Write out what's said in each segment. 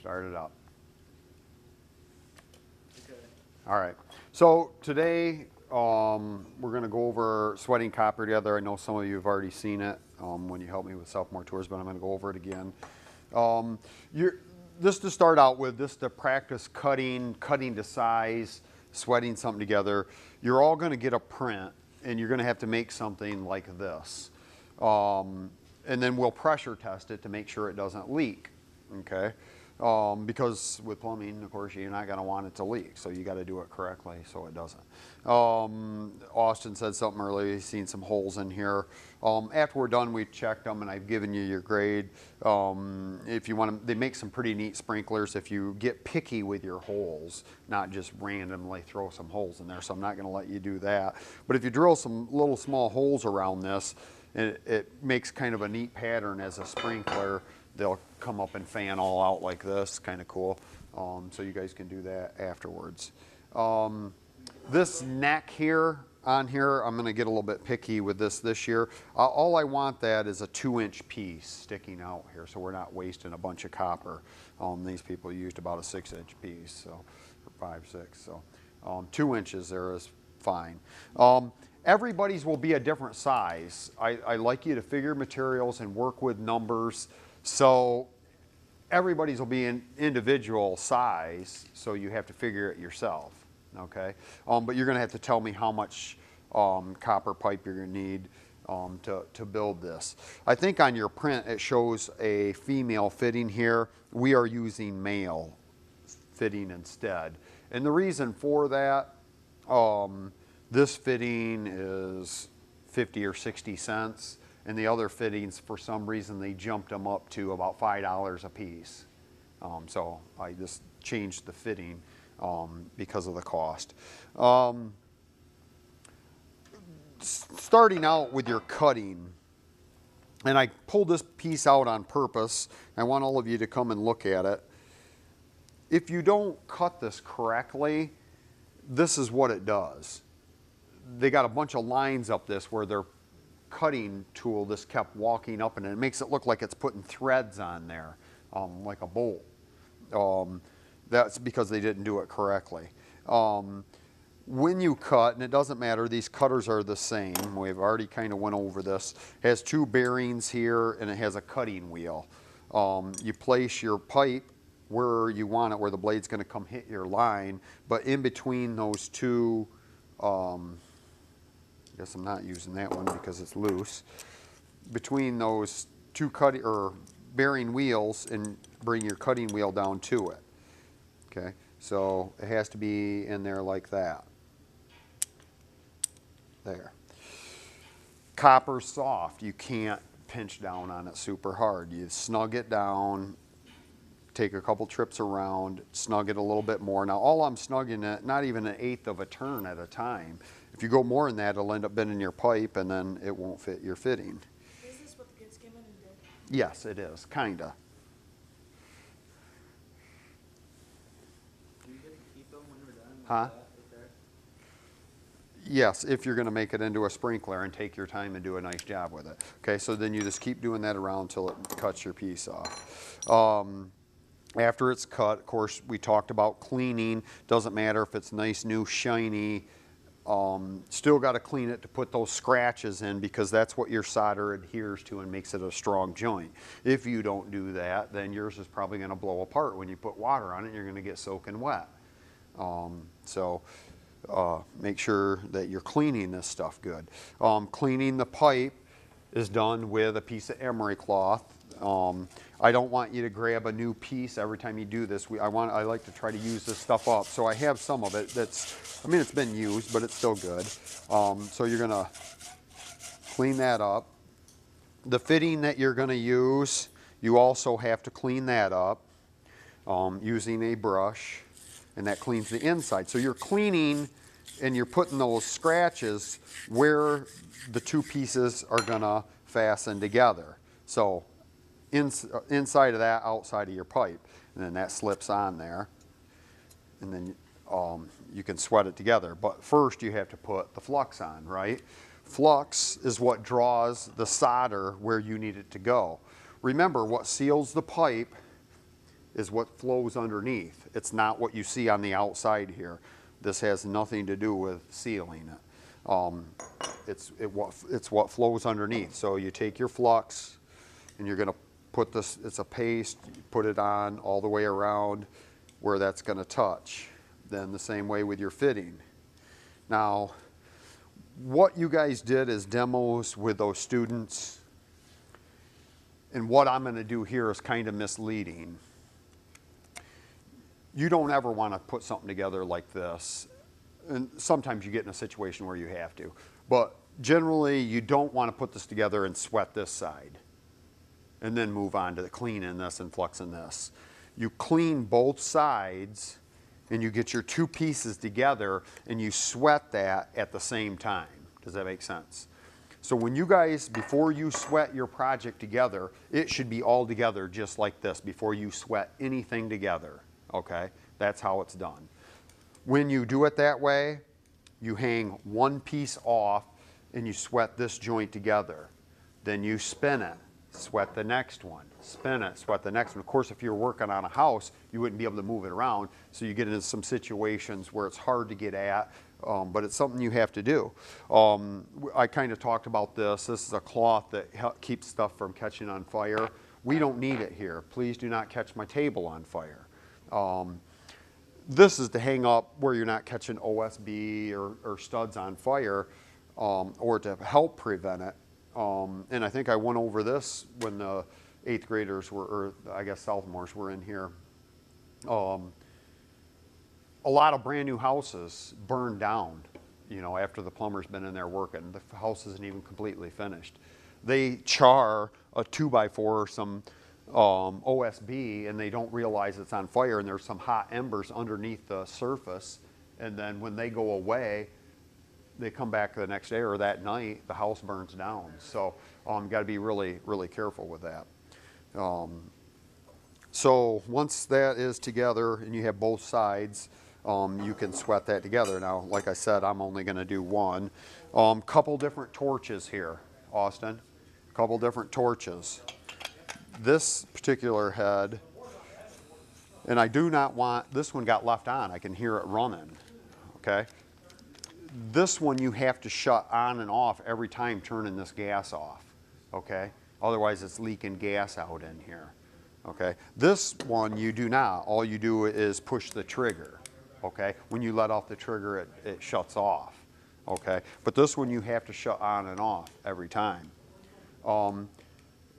Start it up. Okay. All right. So today we're going to go over sweating copper together. I know some of you have already seen it when you helped me with sophomore tours, but I'm going to go over it again. Um, this to start out with, this to practice cutting to size, sweating something together. You're all going to get a print, and you're going to have to make something like this. And then we'll pressure test it to make sure it doesn't leak. Okay. Because with plumbing, of course, you're not going to want it to leak, so you got to do it correctly so it doesn't. Austin said something earlier, he's seen some holes in here. After we're done, we checked them, and I've given you your grade. If you want to, they make some pretty neat sprinklers if you get picky with your holes, not just randomly throw some holes in there, so I'm not going to let you do that. But if you drill some little small holes around this, it makes kind of a neat pattern as a sprinkler. They'll come up and fan all out like this, kind of cool. So you guys can do that afterwards. This neck here, on here, I'm gonna get a little bit picky with this year. All I want that is a 2-inch piece sticking out here, so we're not wasting a bunch of copper. These people used about a 6-inch piece, so, or 5, 6, so 2 inches there is fine. Everybody's will be a different size. I like you to figure materials and work with numbers. So everybody's will be an individual size, so you have to figure it yourself, okay? But you're gonna have to tell me how much copper pipe you're gonna need to build this. I think on your print it shows a female fitting here. We are using male fitting instead. And the reason for that, this fitting is 50 or 60 cents. And the other fittings, for some reason, they jumped them up to about $5 a piece. So I just changed the fitting because of the cost. Starting out with your cutting, and I pulled this piece out on purpose. I want all of you to come and look at it. If you don't cut this correctly, this is what it does. They got a bunch of lines up this where they're cutting tool just kept walking up, and it makes it look like it's putting threads on there, like a bolt. That's because they didn't do it correctly. When you cut, and it doesn't matter, these cutters are the same. We've already kind of went over this. It has 2 bearings here, and it has a cutting wheel. You place your pipe where you want it, where the blade's going to come hit your line, but in between those two, I guess I'm not using that one because it's loose. Between those 2 bearing wheels, and bring your cutting wheel down to it. Okay, so it has to be in there like that. There. Copper's soft. You can't pinch down on it super hard. You snug it down, take a couple trips around, snug it a little bit more. Now all I'm snugging it, not even 1/8 of a turn at a time. If you go more than that, it'll end up bending your pipe, and then it won't fit your fitting. Is this what the kids came in and did? Yes, it is, kinda. Do you get to keep them when we're done? Huh? With that, with that? Yes, if you're gonna make it into a sprinkler and take your time and do a nice job with it. Okay, so then you just keep doing that around until it cuts your piece off. After it's cut, of course, we talked about cleaning. Doesn't matter if it's nice, new, shiny. Still got to clean it to put those scratches in, because that's what your solder adheres to and makes it a strong joint. If you don't do that, then yours is probably going to blow apart. When you put water on it, you're going to get soaking wet. Make sure that you're cleaning this stuff good. Cleaning the pipe is done with a piece of emery cloth. I don't want you to grab a new piece every time you do this. I like to try to use this stuff up. So I have some of it that's, I mean, it's been used, but it's still good. So you're gonna clean that up. The fitting that you're gonna use, you also have to clean that up using a brush, and that cleans the inside. So you're cleaning and you're putting those scratches where the 2 pieces are gonna fasten together. So inside of that, outside of your pipe, and then that slips on there, and then you can sweat it together. But first you have to put the flux on, right? Flux is what draws the solder where you need it to go. Remember, what seals the pipe is what flows underneath. It's not what you see on the outside here. This has nothing to do with sealing it. It's what flows underneath. So you take your flux and you're gonna put this, it's a paste, you put it on all the way around where that's gonna touch. Then the same way with your fitting. Now, what you guys did as demos with those students, and what I'm gonna do here is kind of misleading. You don't ever wanna put something together like this. And sometimes you get in a situation where you have to. But generally, you don't wanna put this together and sweat this side. And then move on to the cleaning this and fluxing this. You clean both sides and you get your two pieces together and you sweat that at the same time. Does that make sense? So when you guys, before you sweat your project together, it should be all together just like this before you sweat anything together, okay? That's how it's done. When you do it that way, you hang one piece off and you sweat this joint together. Then you spin it, sweat the next one, spin it, sweat the next one. Of course, if you're working on a house, you wouldn't be able to move it around, so you get into some situations where it's hard to get at, but it's something you have to do. I kind of talked about this. This is a cloth that keeps stuff from catching on fire. We don't need it here. Please do not catch my table on fire. This is to hang up where you're not catching OSB or studs on fire, or to help prevent it. And I think I went over this when the 8th graders were, or I guess sophomores were in here. A lot of brand new houses burned down, you know, after the plumber's been in there working. The house isn't even completely finished. They char a 2x4 or some OSB and they don't realize it's on fire, and there's some hot embers underneath the surface. And then when they go away, they come back the next day or that night, the house burns down. So you got to be really, really careful with that. So once that is together and you have both sides, you can sweat that together. Now, like I said, I'm only going to do one. Couple different torches here, Austin. Couple different torches. This particular head, and I do not want, this one got left on. I can hear it running, okay? This one you have to shut on and off every time turning this gas off, okay? Otherwise it's leaking gas out in here, okay? This one you do not. All you do is push the trigger, okay? When you let off the trigger, it shuts off, okay? But this one you have to shut on and off every time.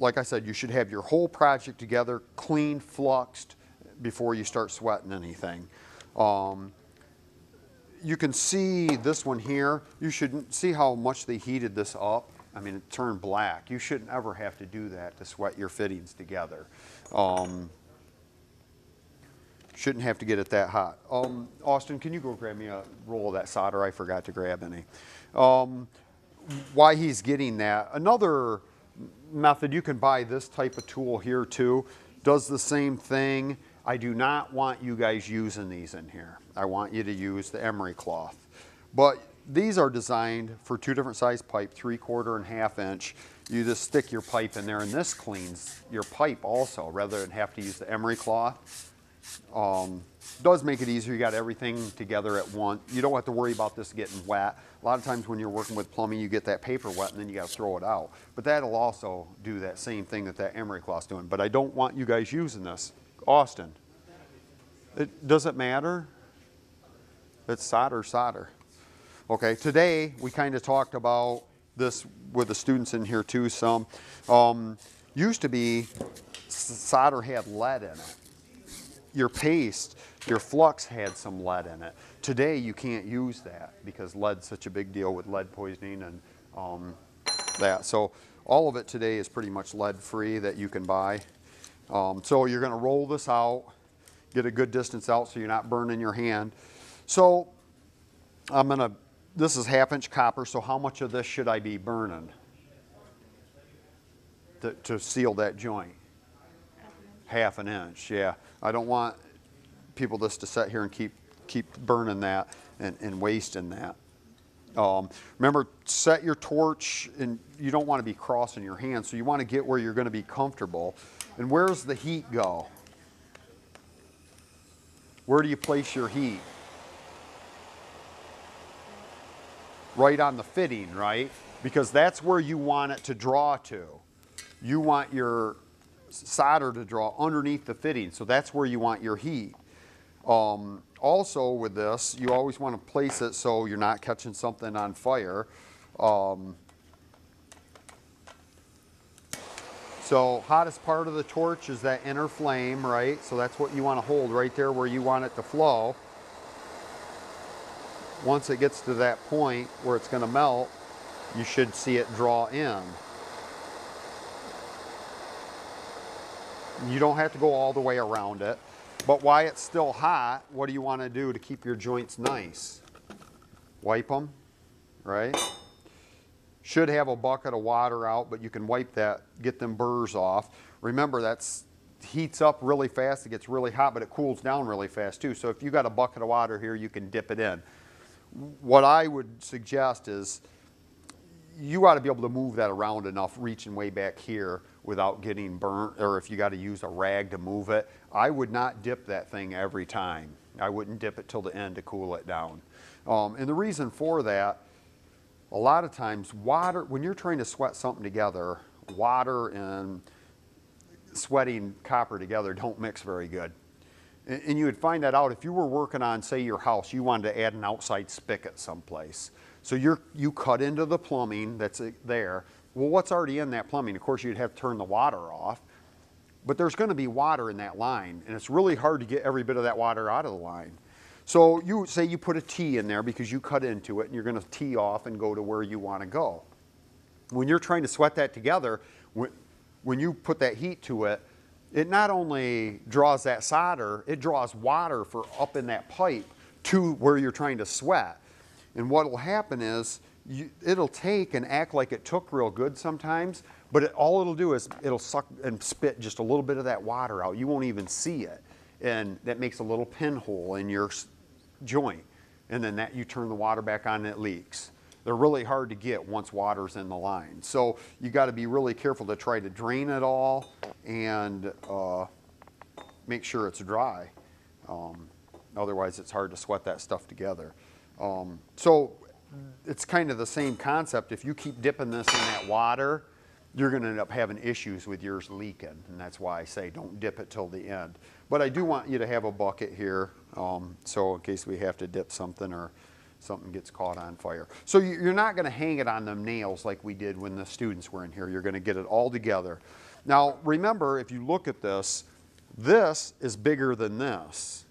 Like I said, you should have your whole project together, clean, fluxed, before you start sweating anything. You can see this one here. You should see how much they heated this up. I mean, it turned black. You shouldn't ever have to do that to sweat your fittings together. Shouldn't have to get it that hot. Austin, can you go grab me a roll of that solder? I forgot to grab any. Why he's getting that, another method, you can buy this type of tool here too, does the same thing. I do not want you guys using these in here. I want you to use the emery cloth. But these are designed for two different size pipe, 3/4 and 1/2 inch. You just stick your pipe in there and this cleans your pipe also, rather than have to use the emery cloth. Does make it easier. You got everything together at once. You don't have to worry about this getting wet. A lot of times when you're working with plumbing, you get that paper wet and then you got to throw it out. But that'll also do that same thing that emery cloth's doing. But I don't want you guys using this. Austin, does it matter? It's solder. Okay, today we kind of talked about this with the students in here too some. Used to be solder had lead in it. Your paste, your flux had some lead in it. Today you can't use that because lead's such a big deal with lead poisoning and that. So all of it today is pretty much lead free that you can buy. So you're going to roll this out, get a good distance out so you're not burning your hand. So this is 1/2 inch copper, so how much of this should I be burning to seal that joint? 1/2 inch, yeah. I don't want people just to sit here and keep burning that and wasting that. Remember, set your torch, and you don't want to be crossing your hands, so you want to get where you're going to be comfortable. And where's the heat go? where do you place your heat? Right on the fitting, right? Because that's where you want it to draw to. You want your solder to draw underneath the fitting, so that's where you want your heat. Also with this, you always want to place it so you're not catching something on fire. So hottest part of the torch is that inner flame, right? So that's what you want to hold right there where you want it to flow. Once it gets to that point where it's going to melt, you should see it draw in. You don't have to go all the way around it, but while it's still hot, what do you want to do to keep your joints nice? Wipe them, right? Should have a bucket of water out, but you can wipe that, get them burrs off. Remember, that's heats up really fast, it gets really hot, but it cools down really fast too. So if you got a bucket of water here, you can dip it in. What I would suggest is you ought to be able to move that around enough, reaching way back here without getting burnt, or if you got to use a rag to move it. I would not dip that thing every time. I wouldn't dip it till the end to cool it down. And the reason for that, a lot of times water, when you're trying to sweat something together, water and sweating copper together don't mix very good. And you would find that out if you were working on, say, your house, you wanted to add an outside spigot someplace. So you cut into the plumbing that's there. Well, what's already in that plumbing? Of course, you'd have to turn the water off. But there's going to be water in that line, and it's really hard to get every bit of that water out of the line. So you say you put a T in there because you cut into it, and you're going to tee off and go to where you want to go. When you're trying to sweat that together, when you put that heat to it, it not only draws that solder, it draws water for up in that pipe to where you're trying to sweat. And what will happen is it'll take and act like it took real good sometimes, but all it'll do is it'll suck and spit just a little bit of that water out. You won't even see it. And that makes a little pinhole in your joint. And then you turn the water back on and it leaks. They're really hard to get once water's in the line. So you got to be really careful to try to drain it all and make sure it's dry. Otherwise, it's hard to sweat that stuff together. So it's kind of the same concept. If you keep dipping this in that water, you're going to end up having issues with yours leaking. And that's why I say don't dip it till the end. But I do want you to have a bucket here, so in case we have to dip something or something gets caught on fire. So you're not going to hang it on them nails like we did when the students were in here. You're going to get it all together. Now remember, if you look at this, this is bigger than this.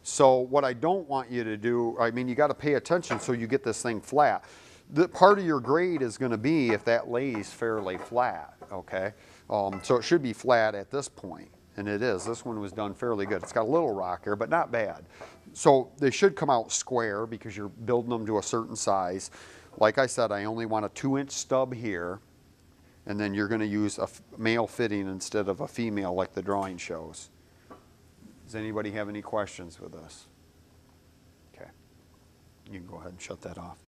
So what I don't want you to do, I mean, you got to pay attention so you get this thing flat. The part of your grade is going to be if that lays fairly flat, okay? So it should be flat at this point, and it is. This one was done fairly good. It's got a little rock here, but not bad. So they should come out square because you're building them to a certain size. Like I said, I only want a 2-inch stub here, and then you're going to use a male fitting instead of a female like the drawing shows. Does anybody have any questions with this? Okay. You can go ahead and shut that off.